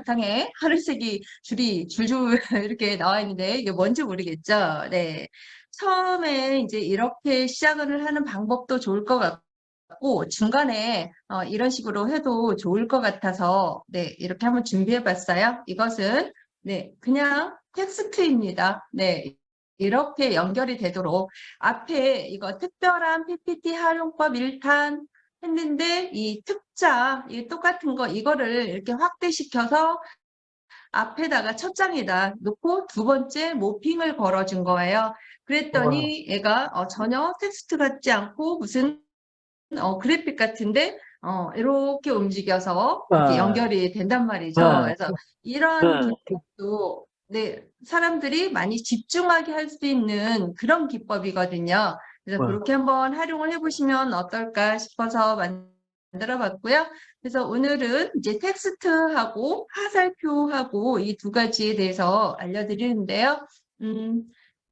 바탕에 하늘색이 줄이 줄줄 이렇게 나와 있는데 이게 뭔지 모르겠죠? 네. 처음에 이제 이렇게 시작을 하는 방법도 좋을 것 같고 중간에 이런 식으로 해도 좋을 것 같아서 네, 이렇게 한번 준비해 봤어요. 이것은 네, 그냥 텍스트입니다. 네. 이렇게 연결이 되도록 앞에 이거 특별한 PPT 활용법 1탄 했는데 이 특자, 이 똑같은 거 이거를 이렇게 확대시켜서 앞에다가 첫 장에다 놓고 두 번째 모핑을 걸어준 거예요. 와, 그랬더니 얘가 전혀 텍스트 같지 않고 무슨 그래픽 같은데 이렇게 움직여서 이렇게 와, 연결이 된단 말이죠. 와, 그래서 이런 와, 기법도 네, 사람들이 많이 집중하게 할 수 있는 그런 기법이거든요. 그래서 와, 그렇게 한번 활용을 해보시면 어떨까 싶어서 만들어 봤고요. 그래서 오늘은 이제 텍스트하고 화살표하고 이 두 가지에 대해서 알려드리는데요. 음,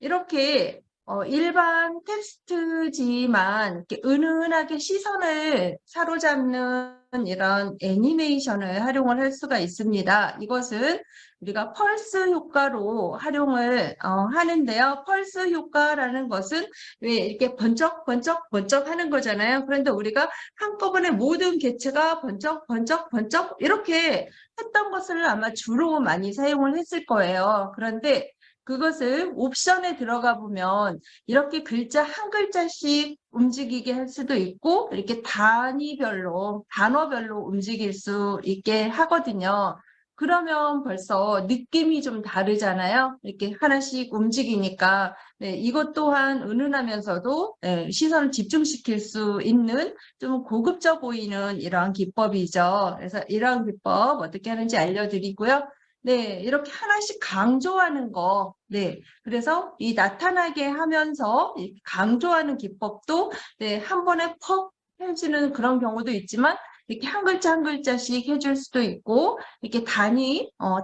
이렇게 일반 텍스트지만 이렇게 은은하게 시선을 사로잡는 이런 애니메이션을 활용을 할 수가 있습니다. 이것은 우리가 펄스 효과로 활용을 하는데요. 펄스 효과라는 것은 왜 이렇게 번쩍 번쩍 번쩍 하는 거잖아요. 그런데 우리가 한꺼번에 모든 개체가 번쩍 번쩍 번쩍 이렇게 했던 것을 아마 주로 많이 사용을 했을 거예요. 그런데 그것을 옵션에 들어가 보면 이렇게 글자 한 글자씩 움직이게 할 수도 있고 이렇게 단위별로 단어별로 움직일 수 있게 하거든요. 그러면 벌써 느낌이 좀 다르잖아요. 이렇게 하나씩 움직이니까 네, 이것 또한 은은하면서도 네, 시선을 집중시킬 수 있는 좀 고급져 보이는 이러한 기법이죠. 그래서 이러한 기법 어떻게 하는지 알려드리고요. 네, 이렇게 하나씩 강조하는 거. 네, 그래서 이 나타나게 하면서 이렇게 강조하는 기법도 네, 한 번에 퍽 해지는 그런 경우도 있지만 이렇게 한 글자 한 글자씩 해줄 수도 있고 이렇게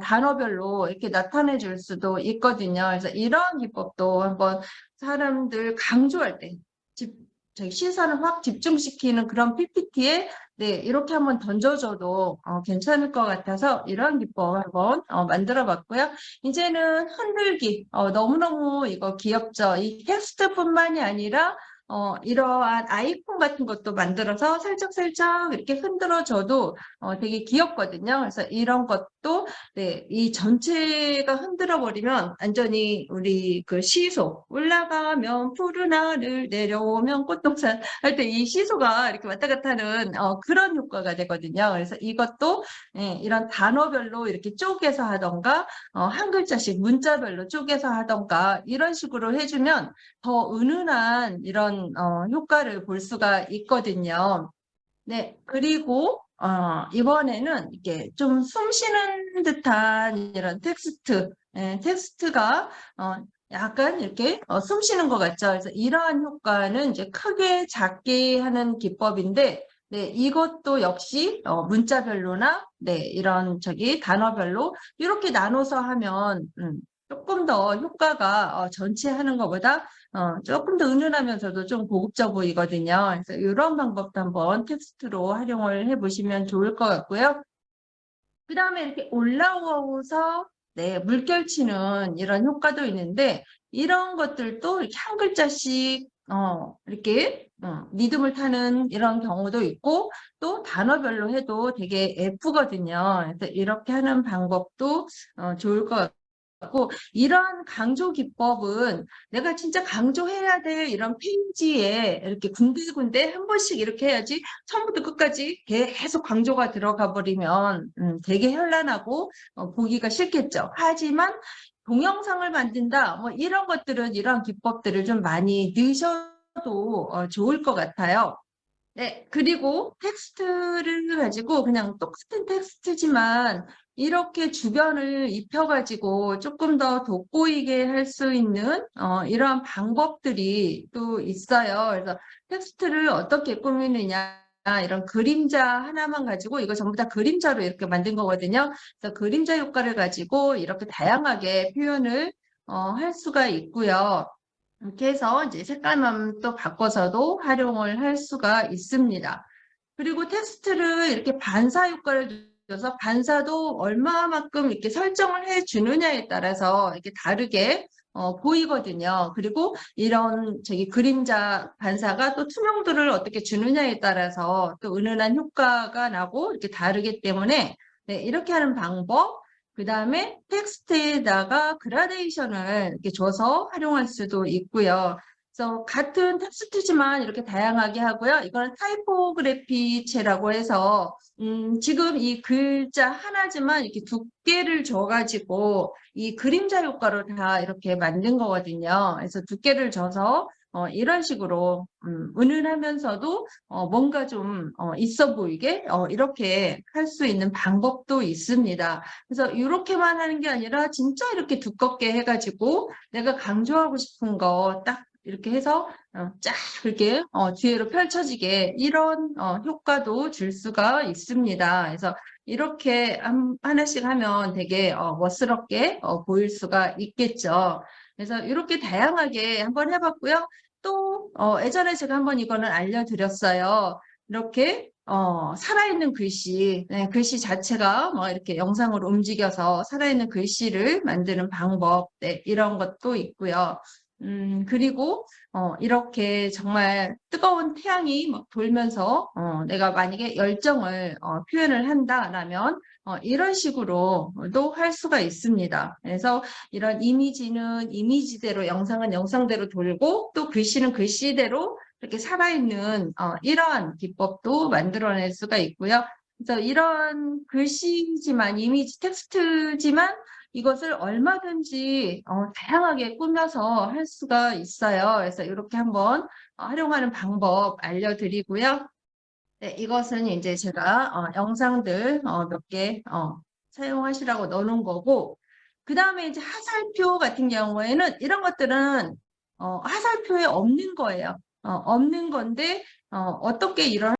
단어별로 이렇게 나타내 줄 수도 있거든요. 그래서 이러한 기법도 한번 사람들 강조할 때 저희 시선을 확 집중시키는 그런 PPT에 네, 이렇게 한번 던져줘도 괜찮을 것 같아서 이런 기법 한번 만들어 봤고요. 이제는 흔들기. 너무너무 이거 귀엽죠? 이 텍스트뿐만이 아니라 이러한 아이콘 같은 것도 만들어서 살짝살짝 이렇게 흔들어줘도 되게 귀엽거든요. 그래서 이런 것도 네, 이 전체가 흔들어 버리면 완전히 우리 그 시소 올라가면 푸른 하늘 내려오면 꽃동산 할 때 이 시소가 이렇게 왔다 갔다 하는 그런 효과가 되거든요. 그래서 이것도 이런 단어별로 이렇게 쪼개서 하던가 한 글자씩 문자별로 쪼개서 하던가 이런 식으로 해주면 더 은은한 이런 효과를 볼 수가 있거든요. 네, 그리고 이번에는 이게 좀 숨 쉬는 듯한 이런 텍스트가 약간 이렇게 숨 쉬는 것 같죠. 그래서 이러한 효과는 이제 크게 작게 하는 기법인데, 네, 이것도 역시 문자별로나 네, 이런 저기 단어별로 이렇게 나눠서 하면 조금 더 효과가 전체 하는 것보다 조금 더 은은하면서도 좀 고급져 보이거든요. 그래서 이런 방법도 한번 텍스트로 활용을 해보시면 좋을 것 같고요. 그 다음에 이렇게 올라오서 네, 물결치는 이런 효과도 있는데 이런 것들도 이렇게 한 글자씩 이렇게 리듬을 타는 이런 경우도 있고 또 단어별로 해도 되게 예쁘거든요. 그래서 이렇게 하는 방법도 좋을 것 같고 이런 강조 기법은 내가 진짜 강조해야 될 이런 페이지에 이렇게 군데군데 한 번씩 이렇게 해야지 처음부터 끝까지 계속 강조가 들어가 버리면 되게 현란하고 보기가 싫겠죠. 하지만 동영상을 만든다 뭐 이런 것들은 이런 기법들을 좀 많이 넣으셔도 좋을 것 같아요. 네, 그리고 텍스트를 가지고 그냥 똑같은 텍스트지만 이렇게 주변을 입혀가지고 조금 더 돋보이게 할 수 있는 이러한 방법들이 또 있어요. 그래서 텍스트를 어떻게 꾸미느냐. 이런 그림자 하나만 가지고 이거 전부 다 그림자로 이렇게 만든 거거든요. 그래서 그림자 효과를 가지고 이렇게 다양하게 표현을 할 수가 있고요. 이렇게 해서 이제 색깔만 또 바꿔서도 활용을 할 수가 있습니다. 그리고 텍스트를 이렇게 반사 효과를 그래서 반사도 얼마만큼 이렇게 설정을 해 주느냐에 따라서 이렇게 다르게 보이거든요. 그리고 이런 그림자 반사가 또 투명도를 어떻게 주느냐에 따라서 또 은은한 효과가 나고 이렇게 다르기 때문에 네, 이렇게 하는 방법, 그 다음에 텍스트에다가 그라데이션을 이렇게 줘서 활용할 수도 있고요. 그래서 같은 텍스트지만 이렇게 다양하게 하고요. 이거는 타이포그래피체라고 해서 지금 이 글자 하나지만 이렇게 두께를 줘가지고 이 그림자 효과로 다 이렇게 만든 거거든요. 그래서 두께를 줘서 이런 식으로 은은하면서도 뭔가 좀 있어 보이게 이렇게 할 수 있는 방법도 있습니다. 그래서 이렇게만 하는 게 아니라 진짜 이렇게 두껍게 해가지고 내가 강조하고 싶은 거 딱 이렇게 해서 쫙 이렇게 뒤로 펼쳐지게 이런 효과도 줄 수가 있습니다. 그래서 이렇게 하나씩 하면 되게 멋스럽게 보일 수가 있겠죠. 그래서 이렇게 다양하게 한번 해봤고요. 또 예전에 제가 한번 이거는 알려드렸어요. 이렇게 살아있는 글씨, 네, 글씨 자체가 뭐 이렇게 영상으로 움직여서 살아있는 글씨를 만드는 방법, 네, 이런 것도 있고요. 그리고 이렇게 정말 뜨거운 태양이 막 돌면서 내가 만약에 열정을 표현을 한다라면 이런 식으로도 할 수가 있습니다. 그래서 이런 이미지는 이미지대로, 영상은 영상대로 돌고 또 글씨는 글씨대로 이렇게 살아있는 이러한 기법도 만들어낼 수가 있고요. 그래서 이런 글씨지만 이미지 텍스트지만 이것을 얼마든지 다양하게 꾸며서 할 수가 있어요. 그래서 이렇게 한번 활용하는 방법 알려드리고요. 네, 이것은 이제 제가 영상들 몇 개 사용하시라고 넣어놓은 거고, 그 다음에 이제 하살표 같은 경우에는 이런 것들은 하살표에 없는 거예요. 없는 건데 어떻게 이런